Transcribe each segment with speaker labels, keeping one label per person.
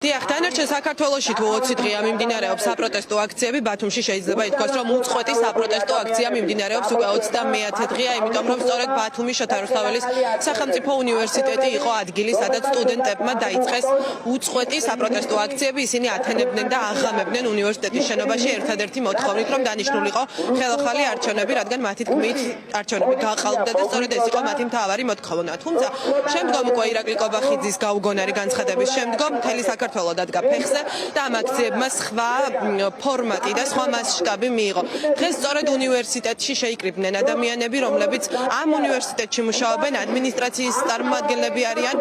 Speaker 1: დიახ, დანარჩენ საქართველოში თუ 20 დღეა მიმდინარეობს საპროტესტო აქციები, ბათუმში შეიძლება ითქვას, რომ უწყვეტი საპროტესტო აქცია მიმდინარეობს უკვე 21 დღეა, იმიტომ რომ სწორედ ბათუმის შოთა რუსთაველის სახელმწიფო უნივერსიტეტი იყო ადგილი, სადაც სტუდენტებმა დაიწყეს უწყვეტი საპროტესტო აქციები. ისინი ათენებდნენ და აღამებდნენ უნივერსიტეტის შენობაში ერთადერთი მოთხოვნით, რომ დანიშნულიყო ხელახალი არჩევნები, რადგან მათი თქმით არჩევნები გაყალბდა და სწორედ ეს იყო მათი მთავარი მოთხოვნა. თუმცა შემდგომ უკვე ირაკლი კობახიძის გაუგონარი განცხადების შემდგომ მთელი საქართველო დადგა ფეხზე და ამ აქციებმა სხვა ფორმატი და სხვა მასშტაბი მიიღო. დღეს სწორედ უნივერსიტეტში შეიკრიბნენ ადამიანები, რომლებიც ამ უნივერსიტეტში მუშაობენ, ადმინისტრაციის წარმომადგენლები არიან,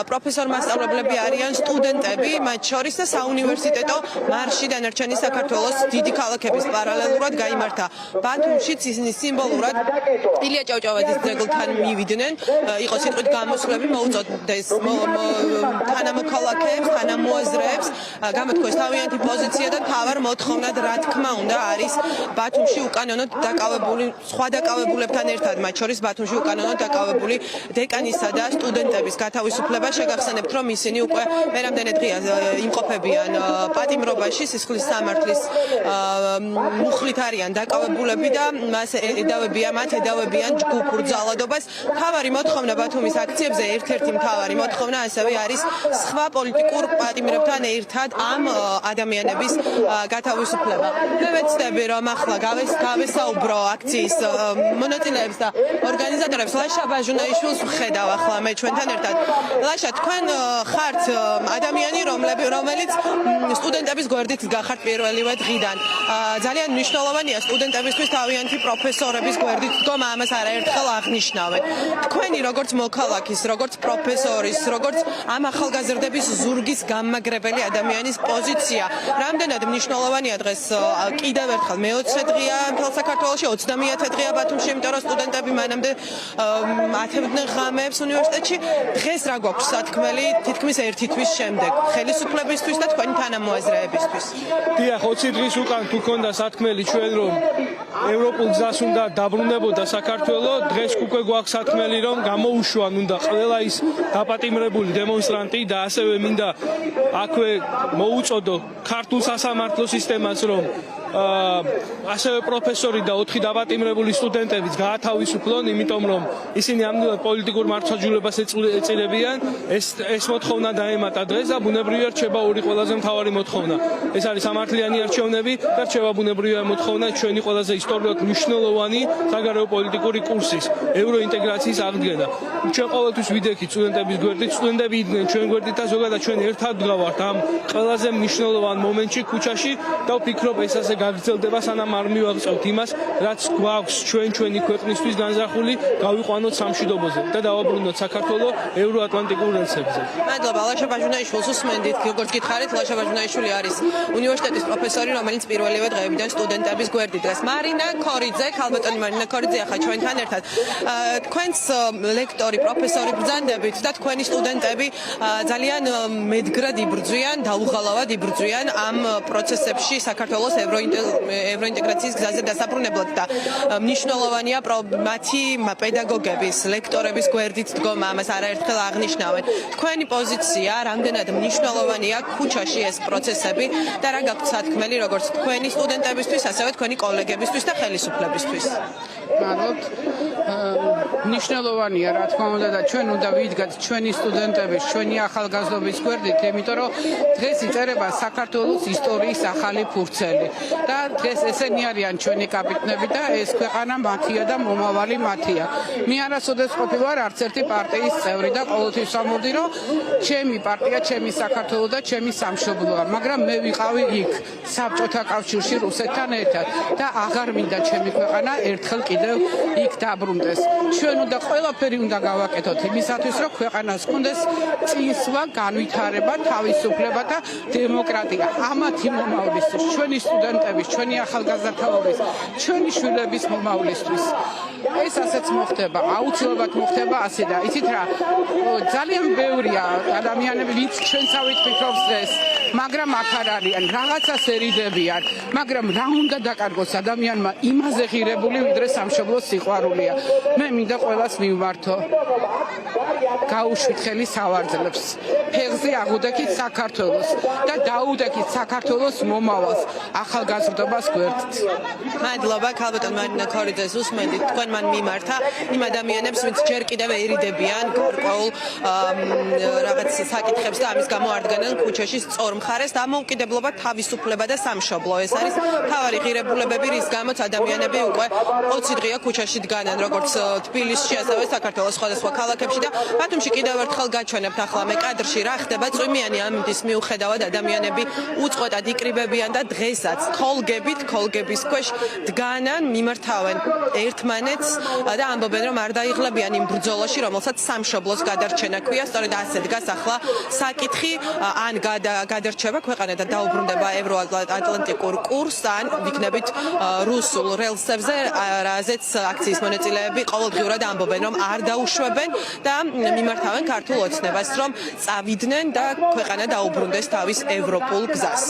Speaker 1: პროფესორ-მასწავლებლები არიან, სტუდენტები, მათ შორის და საუნივერსიტეტო მარში დანარჩენი საქართველოს დიდი ქალაქების პარალელურად გაიმართა. ბათუმშიც ისინი სიმბოლურად ილია ჭავჭავაძის ძეგლთან მივიდნენ, იყო სიტყვით გამოსვლები, მოუწოდეს თანამოქალაქეებს, თანამოაზრეებს, გამოთქვეს თავიანთი პოზიცია და თავარ მოთხოვნად, რა თქმა უნდა, არის ბათუმში უკანონოდ დაკავებული, სხვა დაკავებულებთან ერთად, მათ შორის ბათუმში უკანონოდ დაკავებული დეკანისა და სტუდენტების გათავისუფლება. შეგახსენებთ, რომ ისინი უკვე მერამდენე დღეა იმყოფებიან პატიმრობაში, სისხლის სამართლის მუხლით არიან დაკავებულები და მათ ედავებიან ჯგუფურ ძალადობას. მთავარი მოთხოვნა ბათუმის აქციებზე, ერთ-ერთი მთავარი მოთხოვნა ასევე არის სხვა პოლიტიკურ პატიმრებთან ერთად ამ ადამიანების გათავისუფლება. მე ვეცდები, რომ ახლა გავესაუბრო აქციის მონაწილეებს და ორგანიზატორებს. ლაშა ბაჟუნაიშვილს ვხედავ ახლა მე ჩვენთან ერთად. ლაშა, თქვენ ხართ ადამიანი, რომელიც სტუდენტების გვერდით გახართ პირველივე დღიდან. ძალიან მნიშვნელოვანია სტუდენტებისთვის თავიანთი პროფესორების გვერდით დგომა, ამას არაერთხელ აღნიშნავენ. თქვენი როგორც მოქალაქის, როგორც პროფესორის, როგორც ამ ახალგაზრდების ზურგის გამაგრებელი ადამიანის პოზიცია რამდენად მნიშვნელოვანია დღეს კიდევ ერთხელ მე-20 დღეა მთელ საქართველოში, 21 დღეა ბათუმში, იმიტომ რომ სტუდენტები მანამდე ათებდნენ ღამეებს უნივერსიტეტში. დღეს რა გვაქვს სათქმელი თითქმის ერთი თვის შემდეგ ხელისუფლებისთვის და თქვენი თანამოაზრეებისთვის?
Speaker 2: დიახ, 20 დღის უკან თუ ქონდა სათქმელი ჩვენ რომ ევროპულ გზას უნდა დაბრუნებოდა საქართველო, დღეს უკვე გვაქვს სათქმელი რომ გამოუშვან უნდა ყველა ის დაპატიმრებული დემონსტრანტი და ასევე მინდა აქვე მოუწოდო ქართულ სასამართლო სისტემას რომ ასევე პროფესორი და 4 დაპატიმრებული სტუდენტებიც გაათავისუფლონ, იმიტომ რომ ისინი ამდენად პოლიტიკურ მართლმსაჯულებას ეწირებიან. ეს მოთხოვნა დაემატა დღეს და ბუნებრივია რჩება ორი ყველაზე მთავარი მოთხოვნა. ეს არის სამართლიანი არჩევნები და რჩება ბუნებრივია მოთხოვნა ჩვენი ყველაზე ისტორიულად მნიშვნელოვანი საგარეო პოლიტიკური კურსის ევროინტეგრაციის აღდგენა. ჩვენ ყოველთვის ვიდექით სტუდენტების გვერდით, სტუდენტები იდგნენ ჩვენ გვერდით და ზოგადად ჩვენ ერთად ვდგავართ ამ ყველაზე მნიშვნელოვან მომენტში ქუჩაში და ვფიქრობ ეს ასე გაგრძელდება, სანამ არ მივაღწევთ იმას, რაც გვაქვს ჩვენი ქვეყნისთვის განზრახული, გავიყვანოთ სამშვიდობოზე და დავაბრუნოთ საქართველო ევროატლანტიკურ რელსებზე.
Speaker 1: მადლობა. ლაშა ბაჟუნაიშვილს უსმენდით, როგორც გითხარით, ლაშა ბაჟუნაიშვილი არის უნივერსიტეტის პროფესორი, რომელიც პირველივე დღეებიდან სტუდენტების გვერდით დგას. მარინა ქორიძე, ქალბატონი მარინა ქორიძე ახლა ჩვენთან ერთად. თქვენს ლექტორი, პროფესორი ბრძანდებით და თქვენი სტუდენტები ძალიან მედგრად იბრძვიან, დაუღალავად იბრძვიან ამ პროცესებში საქართველოს ევროინტეგრაციის გზაზე დასაბრუნებლად და მნიშვნელოვანია მათი პედაგოგების, ლექტორების გვერდით დგომა, ამას არაერთხელ აღნიშნავენ. თქვენი პოზიცია რამდენად მნიშვნელოვანია ქუჩაში ეს პროცესები და რა გაქვთ სათქმელი როგორც თქვენი სტუდენტებისთვის, ასევე თქვენი კოლეგებისთვის და ხელისუფლებისთვის?
Speaker 3: მადლობთ. მნიშვნელოვანია, რა თქმა უნდა და ჩვენ უნდა ვიდგათ ჩვენი სტუდენტების, ჩვენი ახალგაზრდობის გვერდით, იმიტომ რომ დღეს იწერება საქართველოს ისტორიის ახალი ფურცელი და დღეს ესენი არიან ჩვენი კაპიტნები და ეს ქვეყანა მათია და მომავალი მათია. მე არასოდეს ყოფილვარ არც ერთი პარტიის წევრი და ყოველთვის ვამბობდი, რომ ჩემი პარტია, ჩემი საქართველო და ჩემი სამშობლოა, მაგრამ მე ვიყავი იქ საბჭოთა კავშირში რუსეთთან ერთად და აღარ მინდა ჩემი ქვეყანა ერთხელ კიდევ იქ დაბრუნდეს. ჩვენ უნდა ყველაფერი უნდა გავაკეთოთ იმისათვის, რომ ქვეყანას გქონდეს წინსვლა, განვითარება, თავისუფლება და დემოკრატია. ამათი მომავლისთვის, ჩვენი სტუდენტების, ჩვენი ახალგაზრდობის, ჩვენი შვილების მომავლისთვის. ეს ასეც მოხდება, აუცილებლად მოხდება ასე და იცით რა, ძალიან ბევრია ადამიანები, ვინც ჩვენსავით ფიქრობს დღეს მაგრამ აქ არ არიან, რაღაცას ერიდებიან, მაგრამ რა უნდა დაკარგოს ადამიანმა იმაზე ღირებული, ვიდრე სამშობლოს სიყვარულია. მე მინდა ყველას მივმართო. გაუშვით ხელი სავარძლებს. ფეხზე აღუდექით საქართველოს და დაუდექით საქართველოს მომავალს, ახალგაზრდობას გვერდით.
Speaker 1: მადლობა ქალბატონ მარინა ქორიძეს უსმენდით თქვენ მან მიმართა იმ ადამიანებს ვინც ჯერ კიდევ ერიდებიან გარკვეულ რაღაც საკითხებს და ამის გამო არ დგანან ქუჩაში სწორ მხარეს დამოუკიდებლობა თავისუფლება და სამშობლო ეს არის თავარი ღირებულებები რის გამოც ადამიანები უკვე 20 დღეა ქუჩაში დგანან როგორც თბილისში ასევე საქართველოს სხვადასხვა ქალაქებში და ბათუმში კიდევ ერთხელ გაჩვენებთ ახლა მე კადრში რა ხდება წვიმიანი ამის მიუხედავად ადამიანები უწყვეტად იკრიბებიან და დღესაც ქოლგების ქვეშ დგანან მიმართავენ ერთმანეთს და ამბობენ რომ არ დაიღლებიან იმ ბრძოლაში რომელსაც სამშობლოს გადარჩენა ქვია სწორედ ასე დგას ახლა საკითხი ან გადარჩება ქვეყანა და დაუბრუნდება ევროატლანტიკურ კურსს ან ვიქნებით რუსულ რელსებზე რაზეც აქციის მონაწილეები ყოველდღიურად ამბობენ რომ არ დაუშვებენ და მიმართავენ ქართულ ოცნებას რომ წავიდნენ და ქვეყანა დაუბრუნდეს თავის ევროპულ გზას